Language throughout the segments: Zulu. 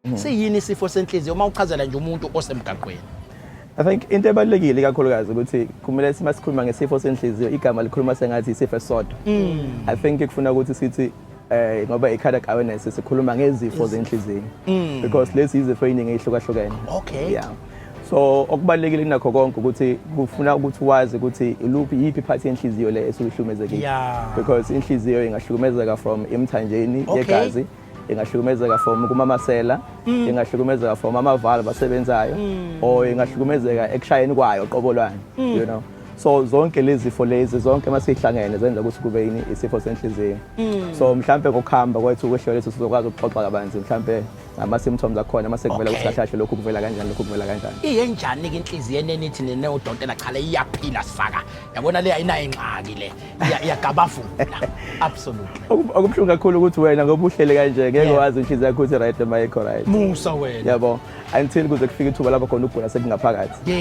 Siyini isifo senhliziyo uma uchazela nje umuntu osemgaqweni? I think into ebalulekile kakhulukazi ukuthi kumele sikhuluma ngesifo senhliziyo igama likhuluma sengathi isifo esodwa. I think kufuna ukuthi sithi ngoba i-cardiac awareness sikhuluma ngezifo zenhliziyo because lezi izifo eziningi ezihlukahlukene. Okay. Yeah. So okubalekile kunakho konke ukuthi kufuna ukuthi wazi ukuthi yiphi part yenhliziyo le esuhlumezekile. Because inhliziyo ingahlukumezeka from emthanjeni yegazi, ingahlukumezeka from kumamasela, ingahlukumezeka from amavalve asebenzayo, or ingahlukumezeka ekushayeni kwayo qobolwane, you know. So zonke lezi zifo lezi zonke masihlangene zenza ukuthi kube yini isifo senhliziyo. So mhlambe kokuhamba kwethu kwehlelo lethu sizokwazi ukuxoxa kabanzi mhlambe ama symptoms akhona mase kuvela ukuhlahlashe lokhu kuvela kanjani lokhu kuvela kanjani. Iyenjani ke inhliziyo enithi nenodokotela cha le iyaphila saka. Yabona le ayinayo ingxaki le. Iyagabavula. Absolutely. Okubhlungu kakhulu ukuthi wena ngoba uhlele kanje ngeke wazi inhliziyo yakho ukuthi right noma ayikho right. Musa wena. Yabo. Until kuze kufike ithuba lapho khona ukugula sekungaphakathi.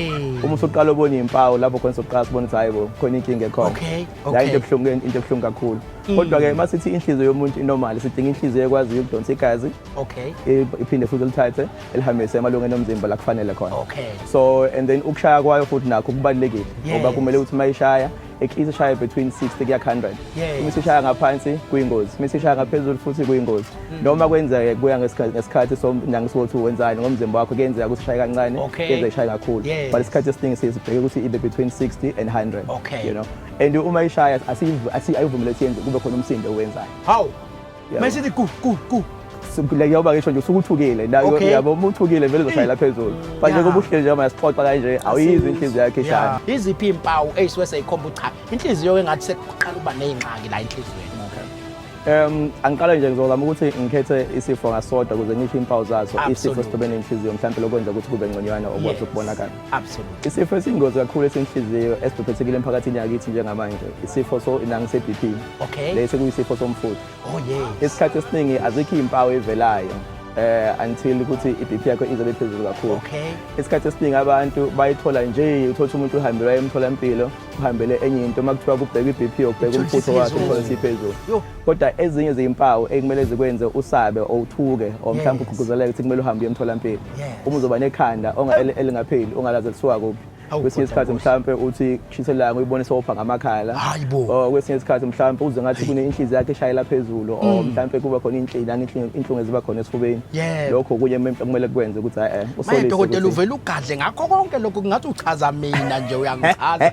Uma usuqala ubona izimpawu lapho khona sokuqala sibona ukuthi hayibo khona inkinga ekhona. Okay. La into ebhlungu kakhulu. Kodwa ke masithi inhliziyo yomuntu inormal sidinga inhliziyo ekwazi ukudonsa igazi. Okay. Iphinde futhi lithathe elihambise emalungeni omzimba la kufanele khona. Okay. So and then ukushaya kwayo futhi nakho kubalekile ngoba kumele ukuthi mayishaya ekleast ishaya between 60 kuya 100. Uma sishaya ngaphansi kuyingozi, uma sishaya ngaphezulu futhi kuyingozi. Noma kwenzeke kuya ngesikhathi nangisothi wenzani ngomzimba wakho kuyenzeka ukuthi shaye kancane kuyenzeka ishaya kakhulu. But isikhathi esiningi sibheke ukuthi ibe between 60 and 100. You know. And uma ishaya ayivumele ukuthi yenze kube khona umsindo owenzayo. How? Masithi ku like yoba ngisho nje usukuthukile la yabo umuthukile vele uzoshayela phezulu manje kuba uhleli nje masixoxa kanje awuyizi inhliziyo yakhe ishaya iziphi izimpawu ezisuke seyikhomba cha inhliziyo engathi sekuqala uba nezingxaki la enhliziyweni. Angiqala nje ngizozama ukuthi ngikhethe isifo ngasodwa ukuze ngisho izimpawu zazo isifo sidobene nenhliziyo mhlawumbe lokwenza ukuthi kube ngconywana okwazi ukubonakala. Absolutely. Isifo esingozi kakhulu esenhliziyo esiphethekile emphakathini yakithi njengamanje isifo se BP. Lesi kuyisifo somfutho. Isikhathi esiningi azikho izimpawu evelayo until ukuthi iBP yakho izobe phezulu kakhulu. Isikhathi esiningi abantu bayithola nje uthola umuntu uhambela emtholampilo uhambele enye into makuthiwa kubheka iBP yokubheka umfutho wakhe uthola siphezulu. Kodwa ezinye zezimpawu ekumele zikwenze usabe owuthuke or mhlawumbe ukugquzeleka ukuthi kumele uhambe emtholampilo. Uma uzoba nekhanda elingapheli ongalazi lisuka kuphi. Kwesinye isikhathi mhlawumbe uthi kushiselanga uyibone sewopha ngamakhala. Kwesinye isikhathi mhlawumbe uze ngathi kune inhliziyo yakhe eshayela phezulu or mhlawumbe kuba khona inhlungu eziba khona esifubeni. Lokho kunye kumele kwenze ukuthi usolise. Dokotela uvela ugadle ngakho konke lokho kungathi uchaza mina nje uyangichaza.